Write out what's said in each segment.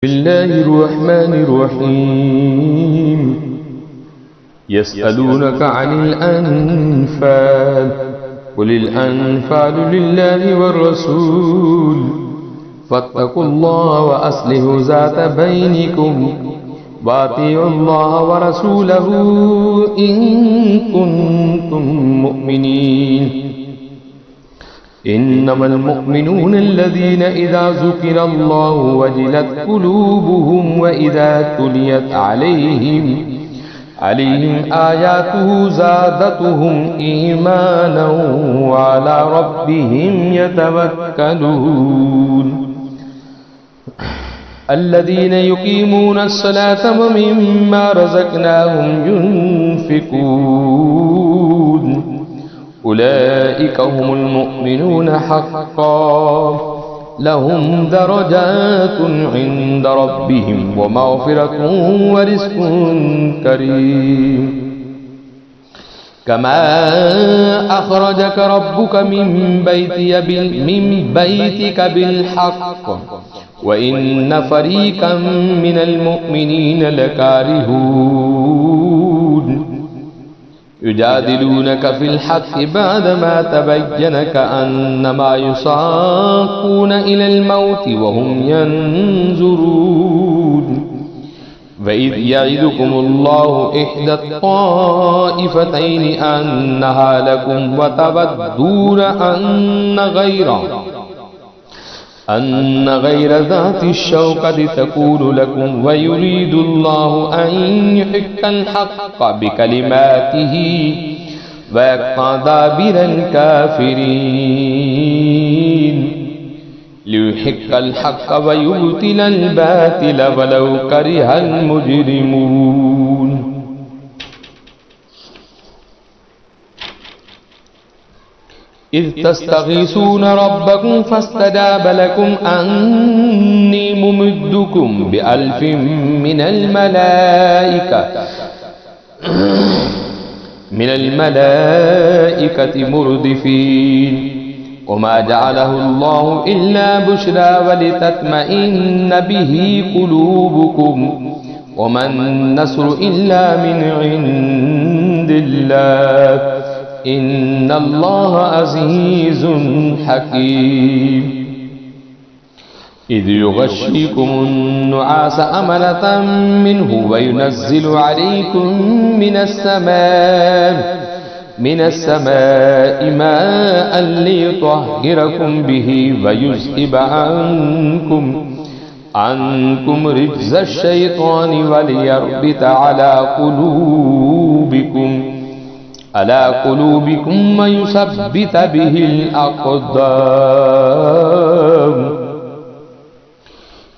الله الرحمن الرحيم يسألونك عن الأنفال قل الأنفال لله والرسول فاتقوا الله وأصلحوا ذات بينكم وأطيعوا الله ورسوله إن كنتم مؤمنين إنما المؤمنون الذين إذا ذكر الله وجلت قلوبهم وإذا تليت عليهم آياته زادتهم إيمانا وعلى ربهم يتوكلون الذين يقيمون الصلاة ومما رزقناهم ينفقون أولئك هم المؤمنون حقا لهم درجات عند ربهم ومغفرة ورزق كريم كما أخرجك ربك من بيتك بالحق وإن فريقا من المؤمنين لكارهون يجادلونك في الحق بعدما تبين كأنما يساقون إلى الموت وهم ينظرون وإذ يعدكم الله إحدى الطائفتين أنها لكم وتودون أن غير ذات الشوكة تكون لكم ويريد الله أن يحق الحق بكلماته ويقطع دابر الكافرين ليحق الحق ويبطل الباطل ولو كره المجرمون إذ تستغيثون ربكم فاستجاب لكم أني ممدكم بألف من الملائكة مردفين وما جعله الله إلا بشرى ولتطمئن به قلوبكم وما النصر إلا من عند الله إن الله عزيز حكيم إذ يغشيكم النعاس أمنة منه وينزل عليكم من السماء ماء ليطهركم به ويذهب عنكم رجز الشيطان وليربط على قلوبكم ويثبت به الأقدام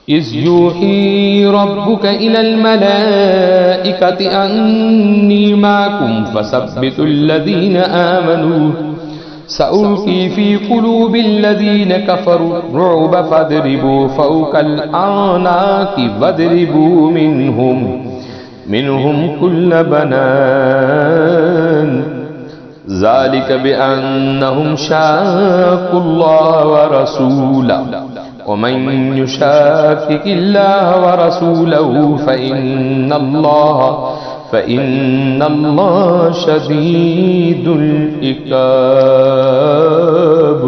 إذ يوحي ربك إلى الملائكة أني معكم فثبتوا الذين آمنوا سألقي في قلوب الذين كفروا الرعب فاضربوا فوق الأعناق واضربوا منهم كل بنان ذلك بأنهم شاقوا الله ورسوله ومن يشاقق الله ورسوله فإن الله شديد العقاب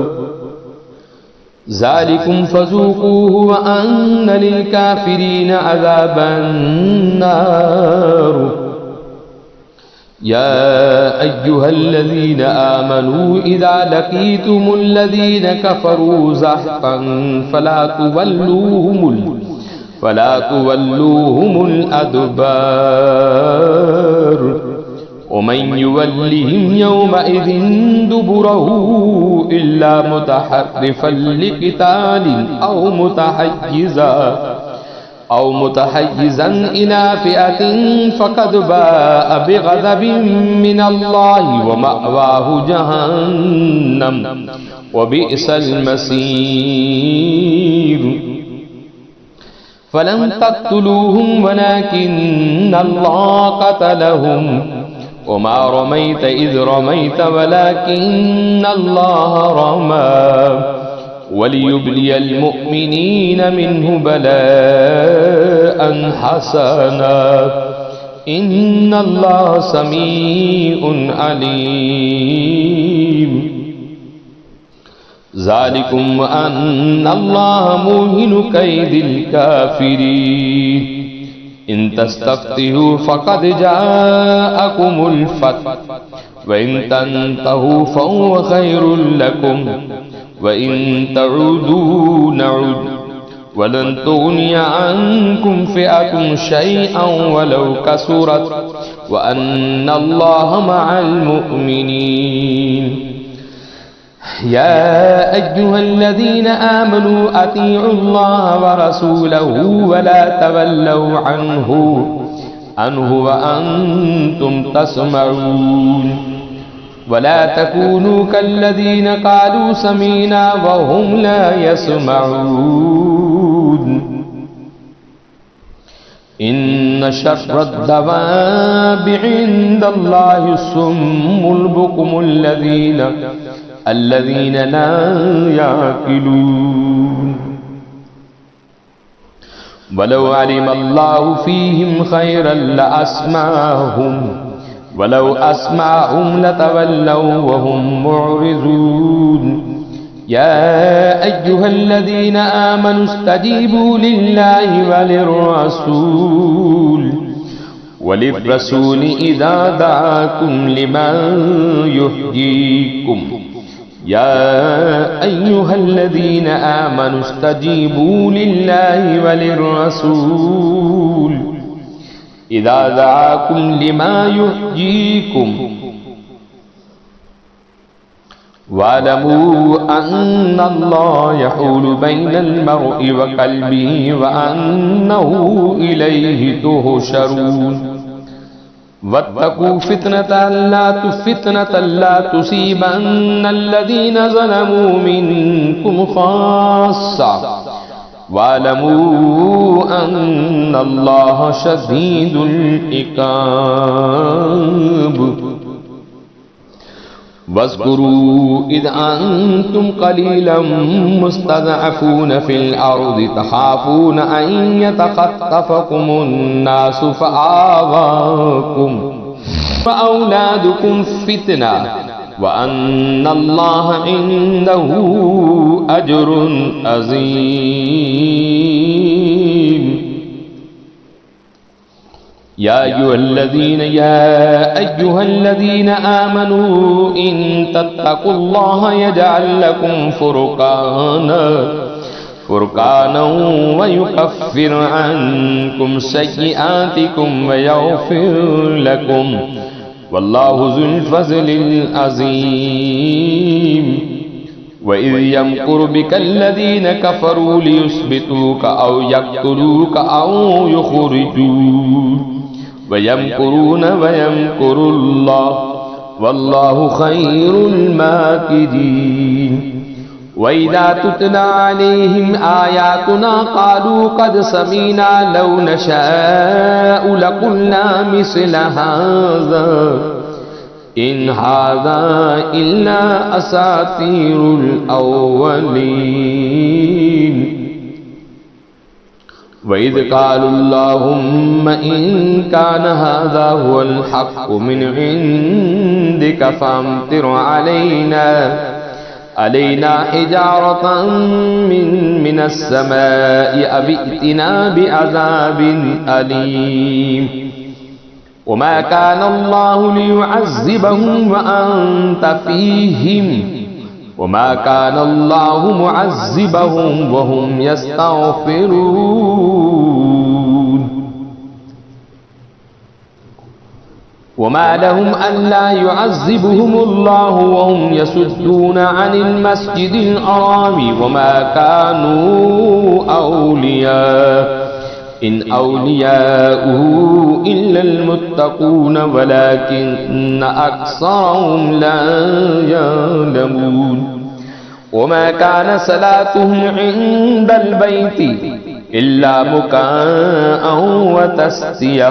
ذلكم فذوقوه وأن للكافرين عذاب النار يا أيها الذين آمنوا إذا لقيتم الذين كفروا زحفا فلا تولوهم الأدبار ومن يولهم يومئذ دبره إلا متحرفا لقتال أو متحيزا إلى فئة فقد باء بغضب من الله ومأواه جهنم وبئس المصير فلم تقتلوهم ولكن الله قتلهم وما رميت إذ رميت ولكن الله رمى वलियुब्लियल मुमिनीन मिन्हु बलाअन हसना इन्नल्लाह समीउन अलीम। ज़ालिकुम अन्नल्लाह मुहिनु कैदिल काफिरीन इन तस्तफ्तिहु फक़द जाअकुमुल फ़त्ह व इन तंतहु फ़हुव खैरुल लकुम व इन तऊदू नऊद वलन तुग़निया अन्कुम फ़िअतुन शैअन वलौ कसुरत व अन्नल्लाह मअल मुमिनीन। या अय्युहल्लज़ीन आमनू अतीउल्लाह व रसूलहू व ला तवल्लौ अन्हु व अंतुम तस्मऊन व ला तकूनू कल्लज़ीन क़ालू समीना व हुम ला यस्मऊन। इन्न शर्रद्दवाबि इंदल्लाहि सुम्मुल बुकुमुल्लज़ीन ला याक़िलून। वलौ अलिमल्लाहु फ़ीहिम खैरन लअस्माअहुम वलौ अस्माअहुम लतवल्लौ वहुम मुअरिज़ून। या अय्युहल्लज़ीन आमनू इस्तजीबू लिल्लाहि वलिर्रसूल इज़ा दआकुम लिमा युहयीकुम। या अय्युहल्लज़ीन आमनू इस्तजीबू लिल्लाहि वलिर्रसूल इज़ा दआकुम लिमा युहयीकुम वअलमू अन्नल्लाह यहूलु बैनल मर्इ व क़ल्बिही व अन्नहु इलैहि तुहशरून। वत्तकू फितनतन ला तुसीबन्नल्लज़ीन ज़लमू मिनकुम ख़ास्सा वअलमू अन्नल्लाह शदीदुल इक़ाब। वज़्कुरू इज़ अंतुम क़लीलन मुस्तज़अफ़ून फ़िल अर्ज़ि तख़ाफ़ून अन यतख़त्तफ़कुमुन्नासु फ़आवाकुम वअौलादुकुम फ़ितना व अन्नल्लाह इंदहु अज्रुन अज़ीम। या अय्युहल्लज़ीन आमनू इन तत्तक़ुल्लाह यजअल लकुम फ़ुरक़ानन व युकफ़्फ़िर अन्कुम सय्यिआतिकुम व यग़फ़िर लकुम वल्लाहु ज़ुल फ़ज़लिल अज़ीम। व इज़ यमकुरु बिकल्लज़ीन कफ़रू लियुस्बितूक औ यक़्तुलूक औ युख़रिजूक व यमकुरून व यमकुरुल्लाह वल्लाहु खैरुल माकिरीन। व इज़ा तुतला अलैहिम आयातुना क़ालू क़द समीना लौ नशाअु लक़ुल्ना मिस्ल हाज़ा इन हाज़ा इल्ला असातीरुल अव्वलीन। व इज़ क़ालुल्लाहुम्मा इन कान हाज़ा हुवल हक़्क़ु मिन इंदिक फ़अम्तिर अलैना हिजारतन मिनस समाइ अव इअ्तिना बिअज़ाबिन अलीम। वमा कान अल्लाहु लियुअज़्ज़िबहुम व अन्त फ़ीहिम वमा कान अल्लाहु मुअज़्ज़िबहुम व हुम यस्तग़फ़िरून। वमा लहुम अल्ला युअज़्ज़िबहुमुल्लाहु व हुम यसुद्दून अनिल मस्जिदिल हरामि वमा कानू औलिया इन औलियाउहु इल्लल मुत्तक़ून वलाकिन्न अक्सरहुम ला यअलमून। वमा कान सलातुहुम इंदल बैति इल्ला मुकाअन व तस्दिया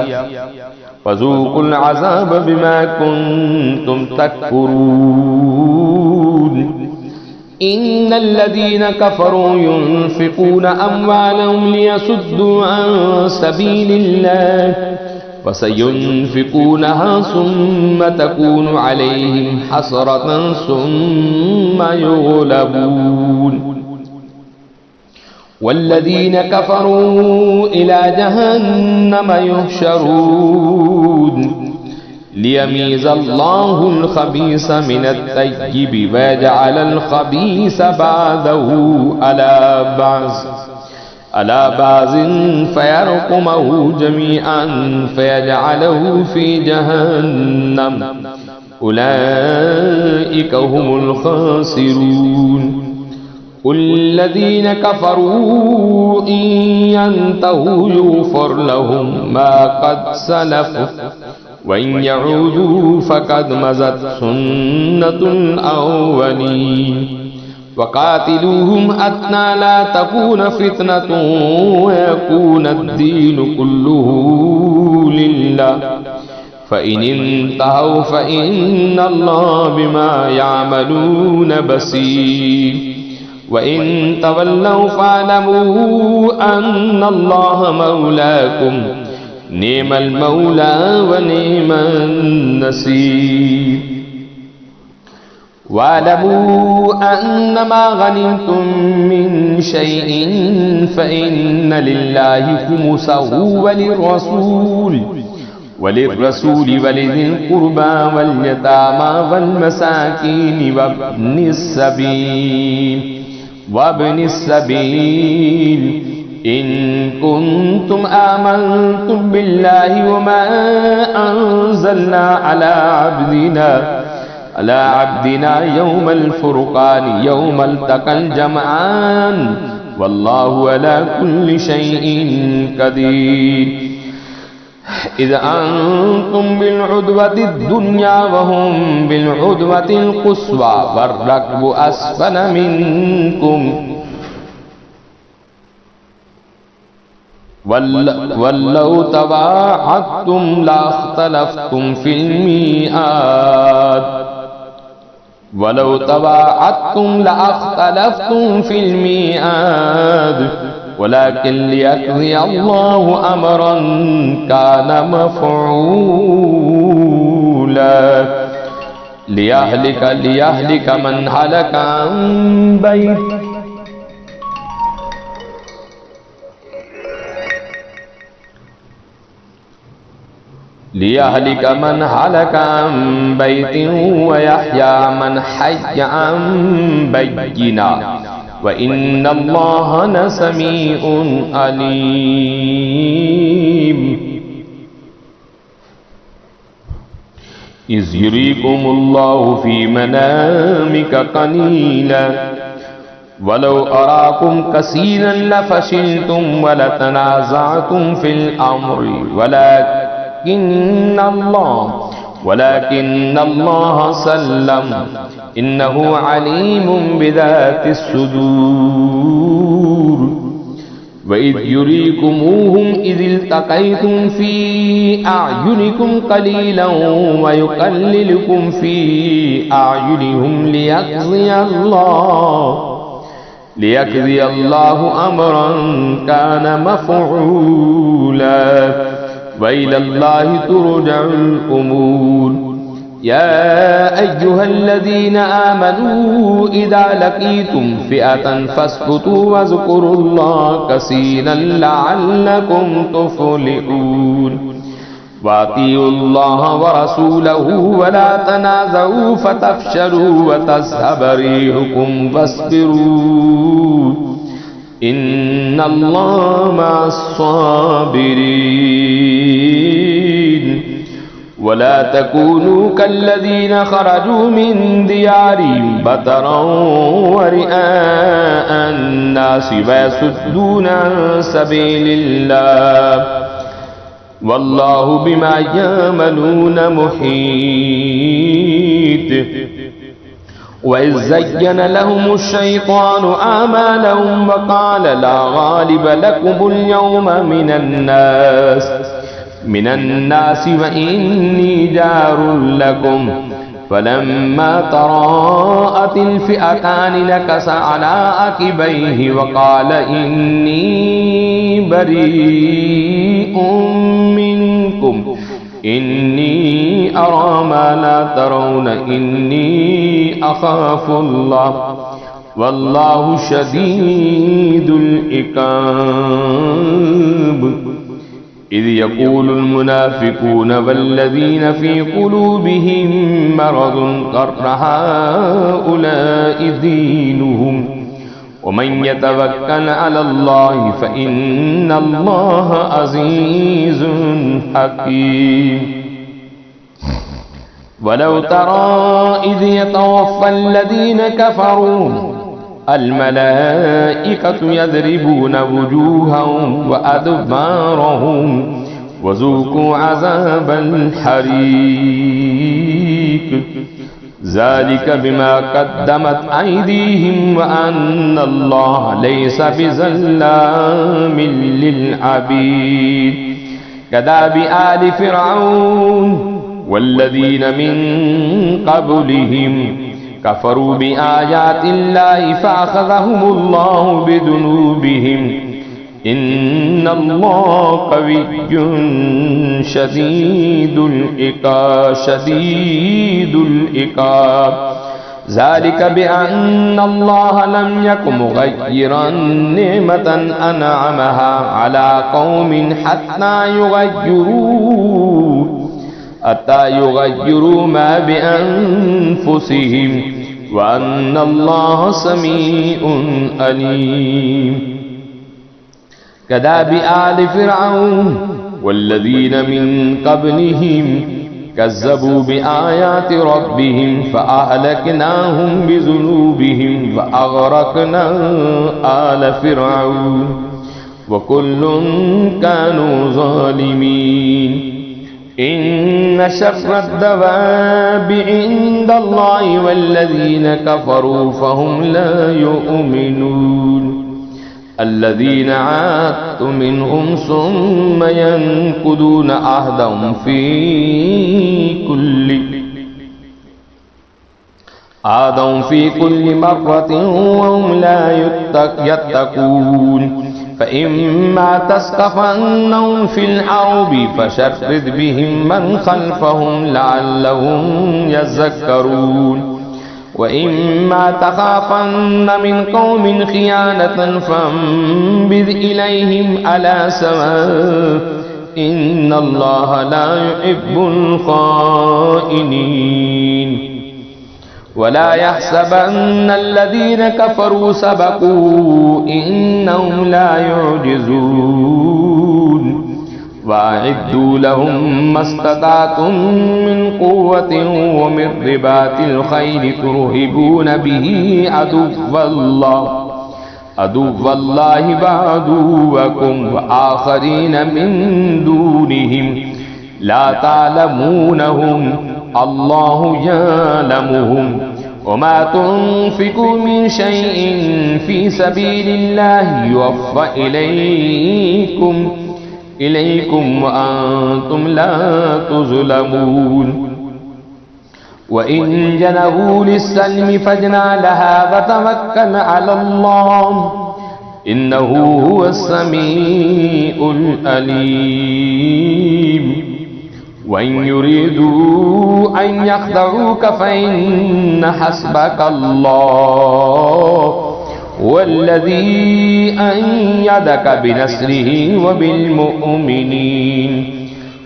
फ़ज़ूक़ुल अज़ाब बिमा कुन्तुम तकफ़ुरून। इन्नल्लज़ीन कफ़रू युन्फ़िक़ून अम्वालहुम लियसुद्दू अन सबीलिल्लाह वसयुन्फ़िक़ूनहा सुम्मा तकूनु अलैहिम हसरतन सुम्मा युग़लबून वल्लज़ीन कफ़रू इला जहन्नम युहशरून लियमीज़ल्लाहुल ख़बीस मिनत-तय्यिब वयजअलल ख़बीस बअदहु अला बाज़िन फ़यरकुमहु जमीअन फ़यजअलहु फ़ी जहन्नम उलाइका हुमुल ख़ासिरून उल्लज़ीन कफ़रू इन यंतहू युग़फ़र लहुम मा क़द सलफ़ वइन यऊदू फ़क़द मज़त सुन्नतुल अव्वलीन वक़ातिलूहुम हत्ता ला तकून फ़ित्नतुन वयकूनद्दीनु कुल्लुहु लिल्लाह फ़इन इंतहौ फ़इन्नल्लाह बिमा यअमलून बसीर वइन तवल्लौ फ़अलमू अन्नल्लाह मौलाकुम निअमल मौला व निअमन नसीर वालमू अन्नमा गनिमतुम मिन शैइन फ़इन्न लिल्लाहि खुमुसहु वलिर्रसूल वलिज़िल क़ुर्बा वल्यतामा वल्मसाकीन वब्निस सबील इन कुन्तुम आमनतुम बिल्लाहि वमा अंज़लना अला अब्दिना यौमल फ़ुरक़ान यौमल तक़ल जमआन वल्लाहु अला कुल्लि शैइन क़दीर इज़ अंतुम बिलउद्वतिद दुन्या वहुम बिलउद्वतिल क़ुस्वा वर्रक्बु अस्फ़ल मिनकुम वल्लौ तवाअदतुम लाख्तलफ्तुम फिल मिआद वलौ तवाअदतुम लाख्तलफ्तुम फिल मिआद वलाकिन लियक़ज़िय अल्लाहु अमरन कान मफ़ऊला लियहलिक मन हलका अन बैत लियहलिक मन हलका अन बैतिन व यहया मन हय्या अन बय्यिना व इन्नल्लाह लसमीउन अलीम इज़ युरीकुमुल्लाहु फी मनामिका क़लीला वलौ अराकुम कसीरन लफ़शिलतुम वलतनाज़अतुम फिल अम्रि वलाकिन्नल्लाह सल्लम इन्नहु अलीमुम बिज़ातिस सुदूर वइज़ युरीकुमूहुम इज़ इल्तक़ैतुम फ़ी अअयुनिकुम क़लीलन व युक़ल्लिलुकुम फ़ी अअयुनिहिम लियक़ज़िय अल्लाहु अमरन कान मफ़ऊला व इलल्लाहि तुरजउल उमूर या अय्युहल्लज़ीन आमनू इज़ा लक़ीतुम फ़िअतन फ़स्बुतू वज़्कुरुल्लाह कसीरन लअल्लकुम तुफ़्लिहून वातिउल्लाह व रसूलहु वला तनाज़ऊ फ़तफ़शलू व तज़हब रिहुकुम वस्बिरू इन्नल्लाह मअस्साबिरीन वला तकूनू कल्लज़ीन ख़रजू मिन दियारिहिम बतरन व रिआअन नासि व यसुद्दून अन सबीलिल्लाह वल्लाहु बिमा यअमलून मुहीत वइज़ ज़य्यन लहुमुश्शैतानु अअमालहुम वक़ाल ला गालिब लकुमुल यौमा मिनन्नास व इन्नी जारुल लकुम फलम्मा तराअत الفئتان नकस अला अकिबैहि वक़ाल इन्नी बरीउम मिनकुम इन्नी अरा मा ला तरौन इन्नी अखाफुल्लाह वल्लाहु शदीदुल इक़ाब। इज़ यक़ूलुल मुनाफ़िक़ून वल्लज़ीन फ़ी क़ुलूबिहिम मरज़ुन ग़र्र हाउलाइ दीनुहुम वमन यतवक्कल अलल्लाहि फ़इन्नल्लाह अज़ीज़ुन हकीम। वलौ तरा इज़ यतवफ़्फ़ल्लज़ीन कफ़रू الملائكة يضربون وجوههم وأدبارهم وذوقوا عذاب الحريق ذلك بما قدمت أيديهم وأن الله ليس بظلام للعبيد كداب آل فرعون والذين من قبلهم كفروا بآيات الله فأخذهم الله بذنوبهم إن الله قوي شديد العقاب ذلك بأن الله لم يكن مغيرا نعمة أنعمها على قوم حتى يغيروا ما بأنفسهم وأن الله سميع عليم كداب آل فرعون والذين من قبلهم كذبوا بآيات ربهم فأهلكناهم بذنوبهم وأغرقنا آل فرعون وكل كانوا ظالمين إن شر الدواب عند الله والذين كفروا فهم لا يؤمنون الذين عاهدت منهم ثم ينقضون عهدهم في كل مرة وهم لا يتقون فإما تثقفنهم في الحرب فشرد بهم من خلفهم لعلهم يذكرون وإما تخافن من قوم خيانة فانبذ إليهم على سواء إن الله لا يحب الخائنين ولا يحسبن الذين كفروا سبقوا إنهم لا يعجزون وأعدوا لهم ما استطعتم من قوة ومن رباط الخيل ترهبون به عدو الله وعدوكم وآخرين من دونهم لا تعلمونهم الله يعلمهم وما تنفقوا من شيء في سبيل الله يوفى إليكم وأنتم لا تظلمون وإن جنحوا للسلم فاجنح لها وتوكل على الله إنه هو السميع العليم وإن يريدوا أن يخدعوك فإن حسبك الله هو الذي أيدك بنصره وبالمؤمنين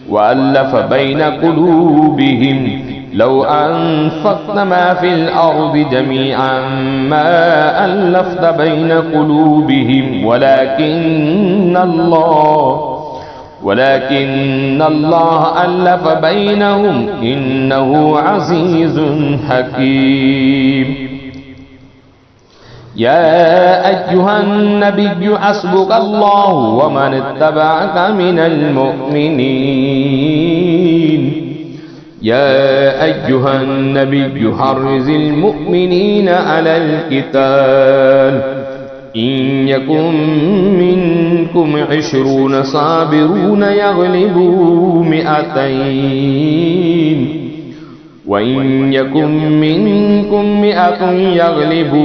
وألف بين قلوبهم لو أنفقت ما في الأرض جميعا ما ألفت بين قلوبهم ولكن الله ألف بينهم إنه عزيز حكيم يا أيها النبي حسبك الله ومن اتبعك من المؤمنين يا أيها النبي حرض المؤمنين على القتال إن يكن منكم 20 صابرون يغلبوا 200 वइन यकुम मिनकुम मिअतुन यग़लिबू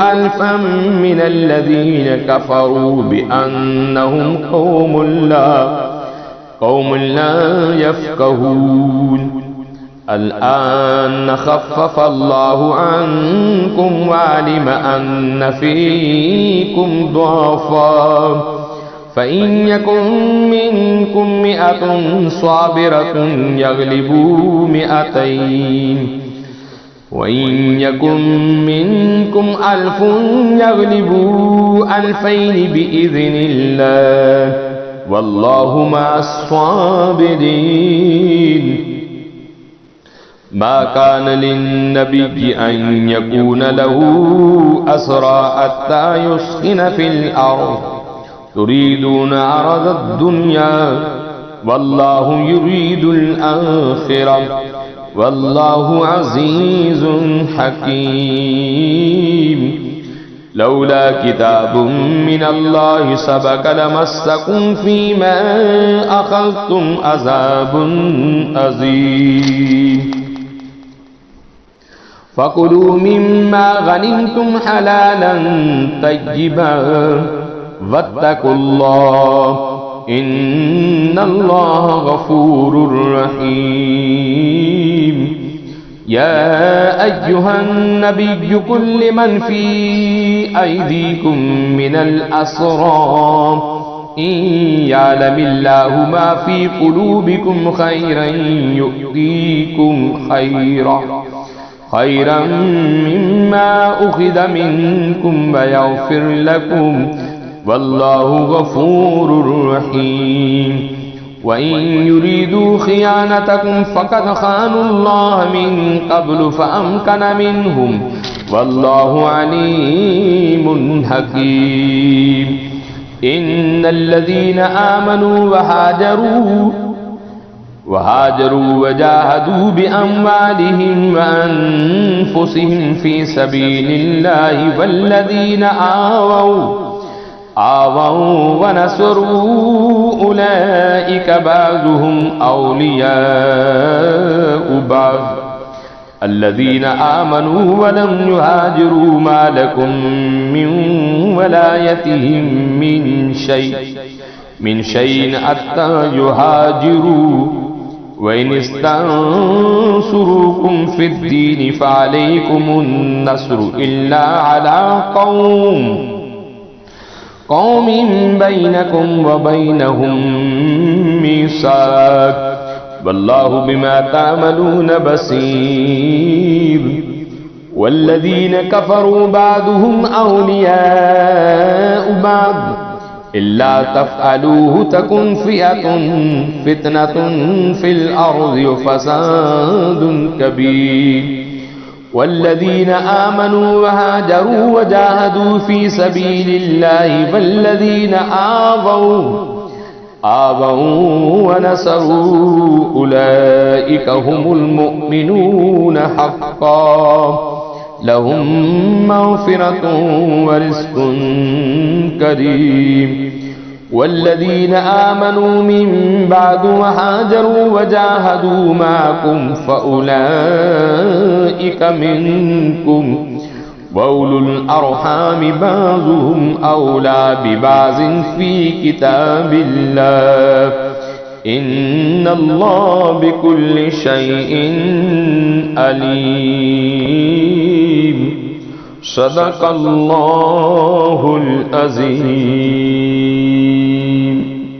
अल्फम मिनल्लज़ीन कफ़रू बिअन्नहुम क़ौमुन ला यफ़क़हून। अल-आन ख़फ़फ़ अल्लाहु अन्कुम वअलिम अन्न फ़ीकुम दुअफ़ा फ़इन यकुम मिनकुम मिअतुन स्वाबिरतुन यग़लिबू मिअतैन वइन यकुम मिनकुम अल्फ़ुन यग़लिबू अल्फ़ैन बिइज़्निल्लाह वल्लाहु मअस-साबिरीन। मा कान लिन्नबिय्यि अन यकून लहू असरा हत्ता युस्खिन फिल अर्ज़ तुरीदून अरज़द दुनिया वल्लाहु युरीदुल आखिरह वल्लाहु अज़ीज़ुन हकीम। लौला किताबुम मिनल्लाहि सबक़ लमस्सकुम फ़ीमा अख़ज़्तुम अज़ाबुन अज़ीम। फ़कुलू मिम्मा गनिमतुम हलालन तय्यिबा वत्तकुल्लाह इन्नल्लाह गफ़ूरुर रहीम। या अय्युहन नबिय्यु कुल लिमन फ़ी अयदीकुम मिनल अस्रा इन यअलमिल्लाहु मा फ़ी क़ुलूबिकुम ख़ैरन यु'तीकुम खैरन मिम्मा उख़िज़ मिनकुम व यग़फ़िर लकुम वल्लाहु गफ़ूरुर रहीम। वइन युरीदू ख़ियानतकुम फ़क़द ख़ानुल्लाह मिन क़ब्लु फ़अमकन मिनहुम वल्लाहु अलीमुन हकीम। इन्नल्लज़ीन आमनू वहाजरू वजाहदू बिअम्वालिहिम व अनफुसिहिम फ़ी सबीलिल्लाहि वल्लज़ीन आवौ व नसरू उलाइक बाज़ुहुम औलियाउ बाज़ अल्लज़ीन आमनू व लम युहाजिरू मा लकुम मिन वलायतिहिम मिन शैइन हत्ता युहाजिरू व इन इस्तंसुरूकुम फ़िद्दीन फ़अलैकुमुन नस्रु इल्ला अला क़ौमिन बैनकुम व बैनहुम मीसाक़ वल्लाहु बिमा तामलून बसीर। वल्लज़ीन कफ़रू बाज़ुहुम औलियाउ बाज़ इल्ला तफ़अलूहु तकुन फ़ितनतुन फ़िल अर्ज़ि व फ़सादुन कबीर। वल्लज़ीन आमनू वहाजरू वजाहदू फ़ी सबीलिल्लाहि वल्लज़ीन आवौ व नसरू उलाइक हुमुल मुअ्मिनून हक़्क़न लहुम मग़फ़िरतुन व रिज़्क़ुन करीम। वल्लज़ीन आमनू मिन बअद वहाजरू वजाहदू मअकुम फ़उलाइक मिनकुम व उलुल अर्हामि बअज़ुहुम औला बिबअज़िन फ़ी किताबिल्लाह इन्नल्लाह बिकुल्लि शैइन अलीम। सदक़ल्लाहुल अज़ीम।